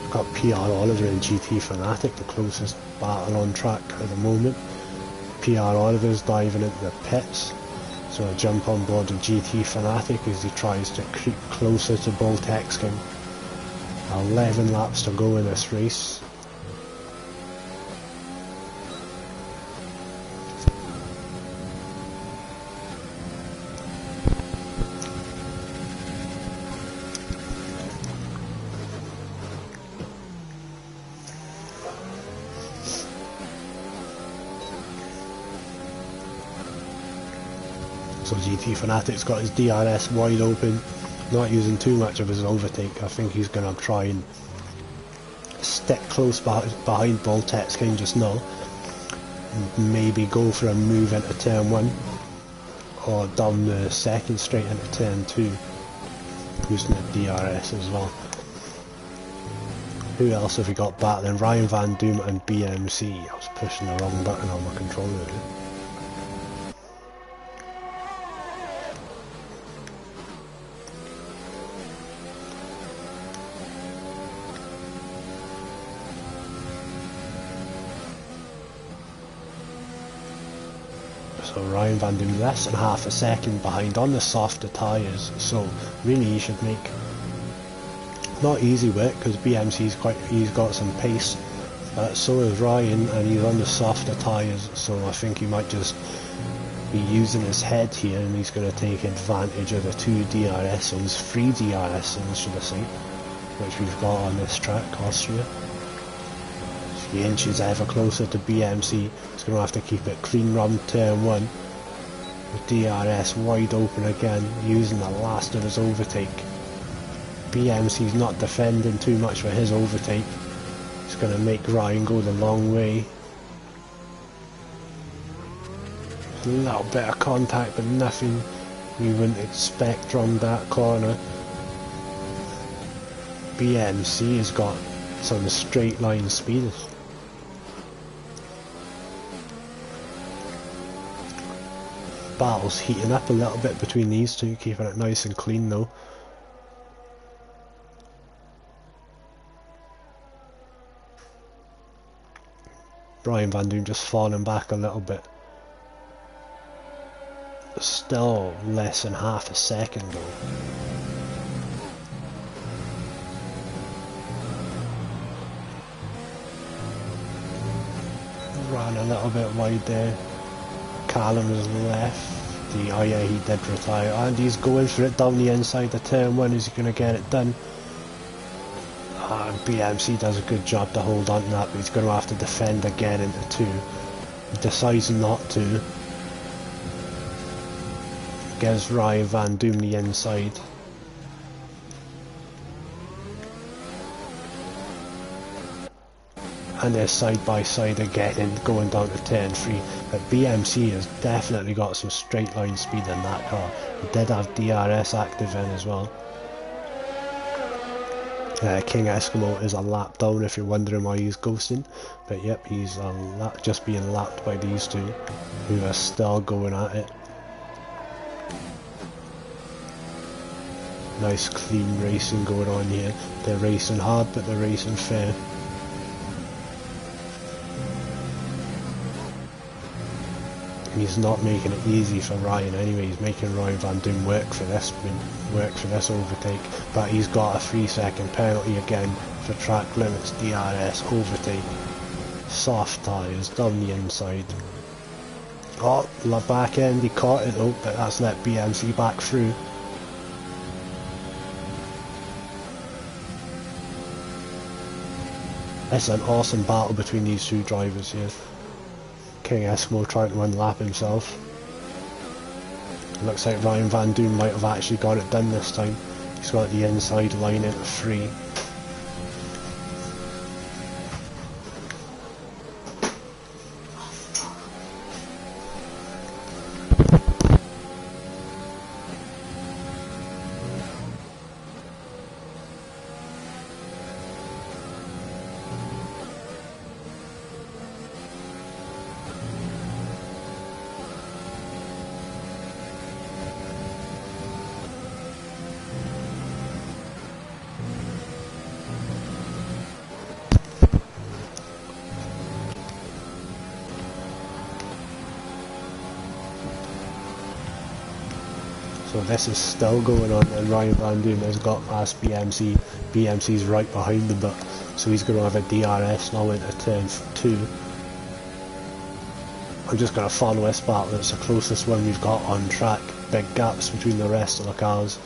Got PR Oliver and GT Fanatic, the closest battle on track at the moment. PR Oliver's diving into the pits, so I jump on board with GT Fanatic as he tries to creep closer to Bull Tex King. 11 laps to go in this race. So GT Fanatic's got his DRS wide open, not using too much of his overtake. I think he's going to try and stick close behind Bull Tex King just now, and maybe go for a move into turn 1 or down the second straight into turn 2 using the DRS as well. Who else have we got battling? Ryan Van Doom and BMC. I was pushing the wrong button on my controller there. So Ryan Van Doom less than half a second behind on the softer tyres, so really he should make not easy work because he's got some pace. So is Ryan, and he's on the softer tyres, so I think he might just be using his head here, and he's going to take advantage of the 2 DRS zones, 3 DRS zones should I say, which we've got on this track, Austria. So he inches ever closer to BMC. He's going to have to keep it clean run turn 1. The DRS wide open again, using the last of his overtake. BMC's not defending too much for his overtake. It's going to make Ryan go the long way. A little bit of contact, but nothing we wouldn't expect from that corner. BMC has got some straight line speed. Battle's heating up a little bit between these two, keeping it nice and clean though. Brian Van Doom just falling back a little bit. Still less than half a second though. Ran a little bit wide there. Callum's left. Oh yeah, he did retire. And he's going for it down the inside of turn 1. Is he going to get it done? BMC does a good job to hold on to that, but he's going to have to defend again into 2. He decides not to. Gives Ryan Van Doom the inside. And they're side by side again and going down to turn 3. But BMC has definitely got some straight line speed in that car. He did have DRS active in as well. King Eskimo is a lap down if you're wondering why he's ghosting, but yep, he's just being lapped by these two who are still going at it. Nice clean racing going on here. They're racing hard, but they're racing fair. He's not making it easy for Ryan anyway. He's making Ryan Van Doom work for this overtake, but he's got a 3-second penalty again for track limits. DRS overtake, soft tyres down the inside. Oh, the back end, he caught it though, but that's let BMC back through. It's an awesome battle between these two drivers here. King Eskimo trying to unlap himself. It looks like Ryan Van Doom might have actually got it done this time. He's got the inside line into 3. So this is still going on, and Ryan Van Doom has got past BMC. BMC's right behind him, but so he's going to have a DRS now into turn 2. I'm just going to follow this battle. It's the closest one we've got on track. Big gaps between the rest of the cars.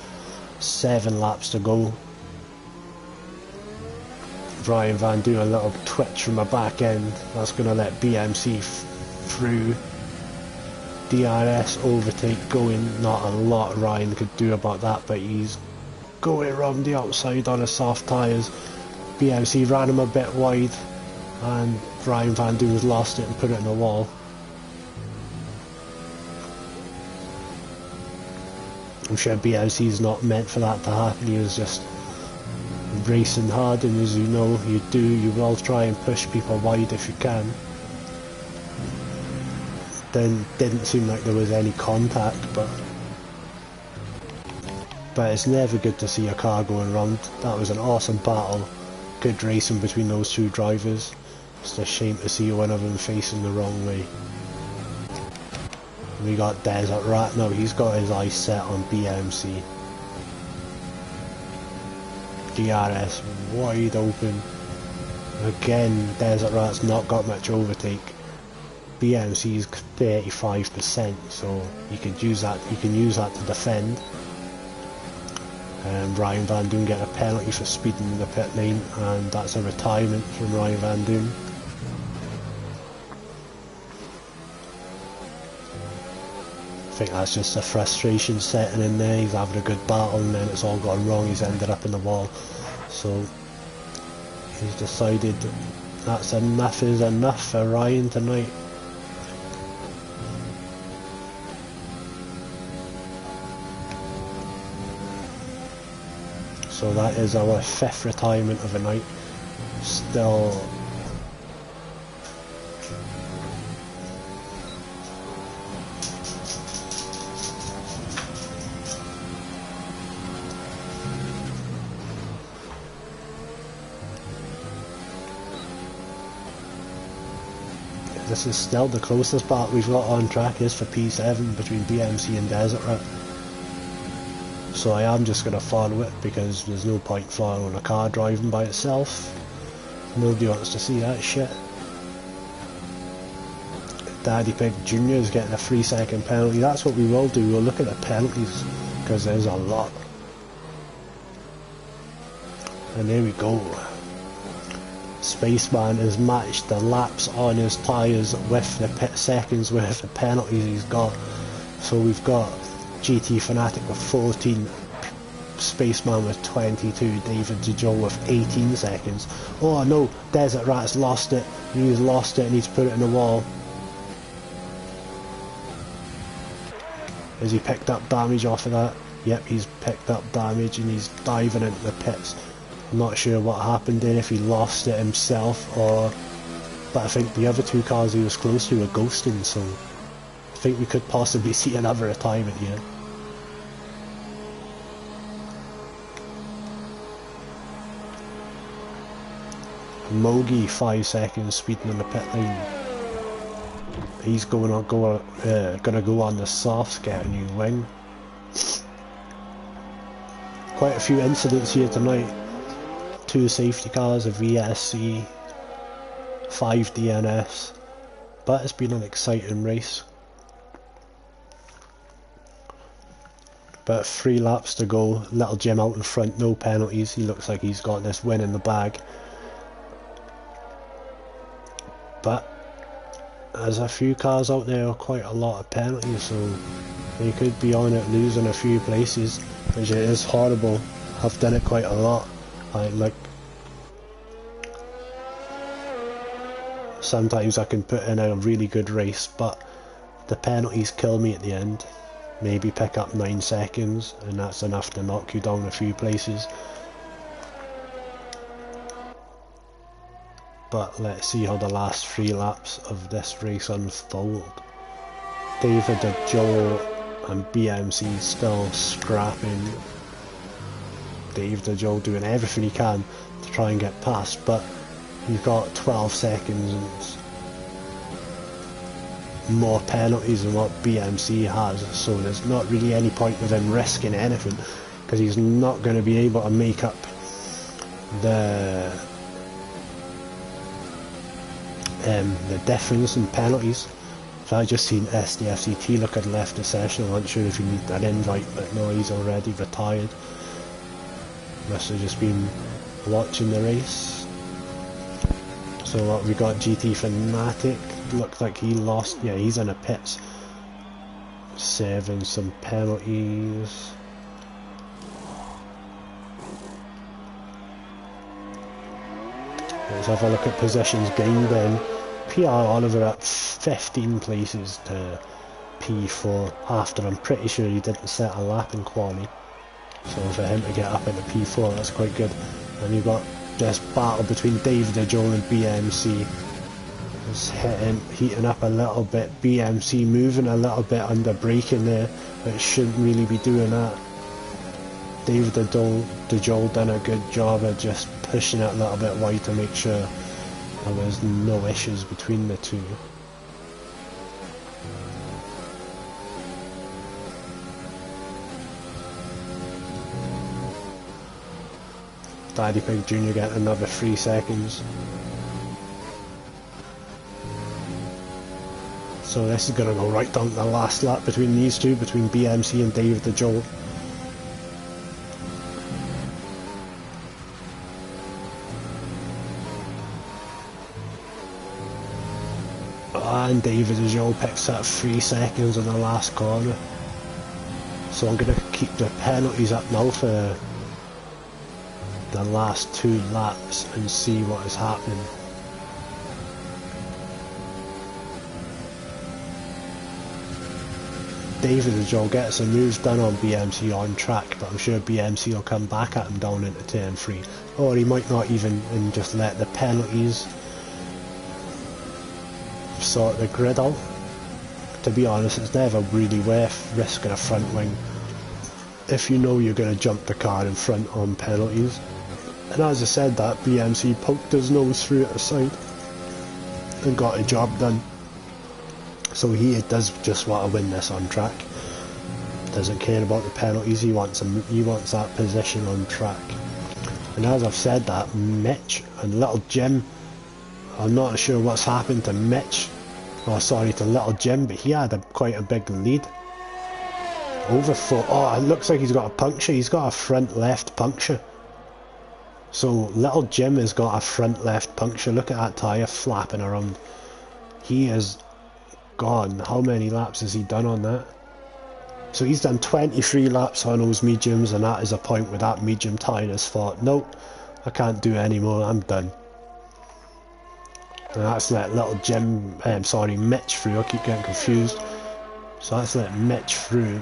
7 laps to go. Ryan Van Doom a little twitch from the back end. That's going to let BMC through. DRS overtake going, not a lot Ryan could do about that, but he's going around the outside on his soft tyres. BMC ran him a bit wide, and Ryan Van Doom has lost it and put it in the wall. I'm sure BMC's not meant for that to happen. He was just racing hard, and as you know, you will try and push people wide if you can. Then didn't seem like there was any contact, but it's never good to see a car going round. That was an awesome battle, good racing between those two drivers. Just a shame to see one of them facing the wrong way. We got Desert Rat now, he's got his eyes set on BMC. DRS wide open. Again, Desert Rat's not got much overtake. BMC's 35%, so you can use that to defend. Ryan Van Doen get a penalty for speeding in the pit lane, and that's a retirement from Ryan Van Doen. I think that's just a frustration setting in there. He's having a good battle and then it's all gone wrong. He's ended up in the wall, so he's decided that's enough is enough for Ryan tonight. So that is our 5th retirement of the night. Still this is still the closest battle we've got on track is for P7 between BMC and Desert Rat. So I am just going to follow it because there's no point following a car driving by itself. Nobody wants to see that shit. Daddy Pig Jr. is getting a 3-second penalty. That's what we will do, we'll look at the penalties because there's a lot. And there we go. Spaceman has matched the laps on his tyres with the pit seconds with the penalties he's got. So we've got GT Fanatic with 14, Spaceman with 22, David DeJoe with 18 seconds. Oh no, Desert Rat's lost it. He's lost it and he's put it in the wall. Has he picked up damage off of that? Yep, he's picked up damage and he's diving into the pits. I'm not sure what happened there, if he lost it himself or... But I think the other two cars he was close to were ghosting, so... I think we could possibly see another retirement here. Mogi 5 seconds speeding in the pit lane. He's gonna go on the softs, get a new wing. Quite a few incidents here tonight. 2 safety cars, a VSC, 5 DNFs, but it's been an exciting race. But 3 laps to go, little Jim out in front, no penalties, he looks like he's got this win in the bag. But there's a few cars out there with quite a lot of penalties, so they could be on it losing a few places, which is horrible. I've done it quite a lot. Sometimes I can put in a really good race, but the penalties kill me at the end. Maybe pick up 9 seconds, and that's enough to knock you down a few places. But let's see how the last 3 laps of this race unfold. David DeJoe and BMC still scrapping. Dave DeJoe doing everything he can to try and get past, but he's got 12 seconds and more penalties than what BMC has, so there's not really any point of him risking anything because he's not going to be able to make up the difference in penalties. So I just seen SDFCT look had left the session. I'm not sure if he needed that invite, but no, he's already retired. Must have just been watching the race. So what we got, GT Fanatic, looked like he lost, yeah, he's in a pits. Serving some penalties. Let's have a look at positions gained then. PR Oliver at 15 places to P4 after I'm pretty sure he didn't set a lap in quali. So for him to get up into P4, that's quite good. And you've got this battle between David DeJoe and BMC. It's heating up a little bit. BMC moving a little bit under braking there, but shouldn't really be doing that. David DeJoe done a good job of just pushing it a little bit wide to make sure there was no issues between the two. Daddy Pig Jr. getting another 3 seconds. So this is going to go right down to the last lap between these two, between BMC and David the Joel. And David the Joel picks up 3 seconds in the last corner. So I'm going to keep the penalties up now for the last 2 laps and see what is happening. David the Joel gets a move done on BMC on track, but I'm sure BMC will come back at him down into turn 3. Or he might not even, and just let the penalties sort the grid out. To be honest, it's never really worth risking a front wing if you know you're going to jump the car in front on penalties. And as I said that, BMC poked his nose through at the side and got a job done. So he does just want to win this on track. Doesn't care about the penalties, he wants that position on track. And as I've said that, Mitch and Little Jim, I'm not sure what's happened to Mitch, oh sorry, to Little Jim, but he had quite a big lead. Over 4, oh, it looks like he's got a puncture, he's got a front left puncture. So Little Jim has got a front left puncture, look at that tyre flapping around. He is gone. How many laps has he done on that? So he's done 23 laps on those mediums, and that is a point where that medium tyre has thought, nope, I can't do any more, I'm done. And that's let Little Jim, Mitch through, I keep getting confused. So that's let Mitch through.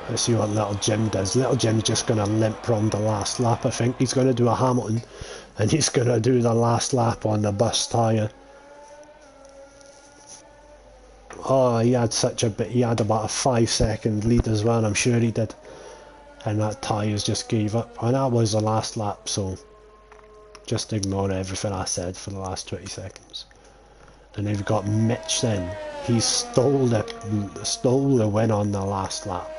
Let's see what Little Jim does. Little Jim's just going to limp round the last lap, I think. He's going to do a Hamilton, and he's going to do the last lap on the bus tyre. Oh, he had such a bit, he had about a 5-second lead as well, I'm sure he did. And that tyres just gave up. And that was the last lap, so just ignore everything I said for the last 20 seconds. And they've got Mitch then. He stole the win on the last lap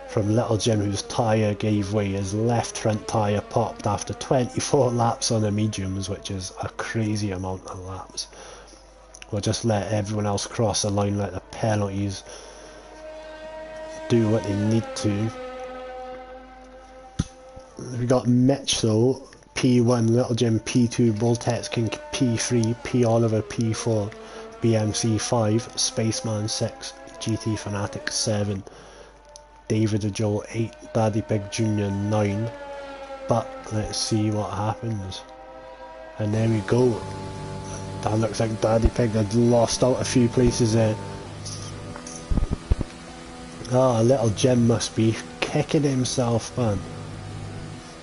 from Little Jim, whose tyre gave way. His left front tyre popped after 24 laps on the mediums, which is a crazy amount of laps. We'll just let everyone else cross the line, let the penalties do what they need to. We got Mitch though, P1, Little Jim P2, Bulltex King P3, P Oliver P4, BMC 5, Spaceman 6, GT Fanatic 7, David the Joel 8, Daddy Pig Jr 9. But let's see what happens. And there we go. That looks like Daddy Pig had lost out a few places there. Ah, Little Jim must be kicking himself, man.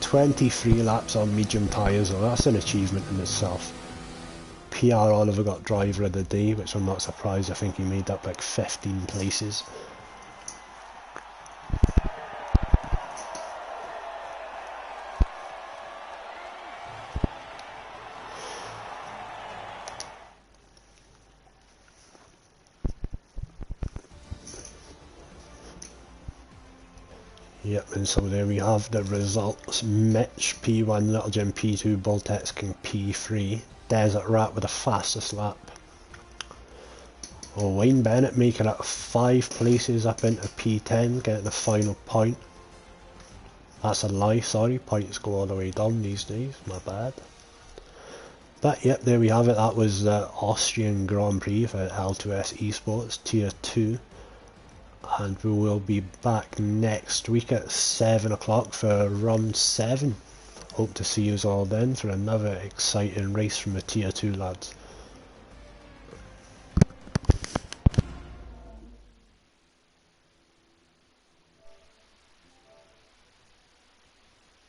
23 laps on medium tyres, well, that's an achievement in itself. PR Oliver got driver of the day, which I'm not surprised. I think he made up like 15 places. Yep, and so there we have the results. Mitch P1, Little Jim P2, Bulltex King P3, Desert Rat with the fastest lap. Oh, Wayne Bennett making it 5 places up into P10, getting the final point. That's a lie, sorry, points go all the way down these days, my bad. But yep, there we have it. That was the Austrian Grand Prix for L2S Esports Tier 2. And we will be back next week at 7 o'clock for round 7. Hope to see you all then for another exciting race from the Tier 2 lads.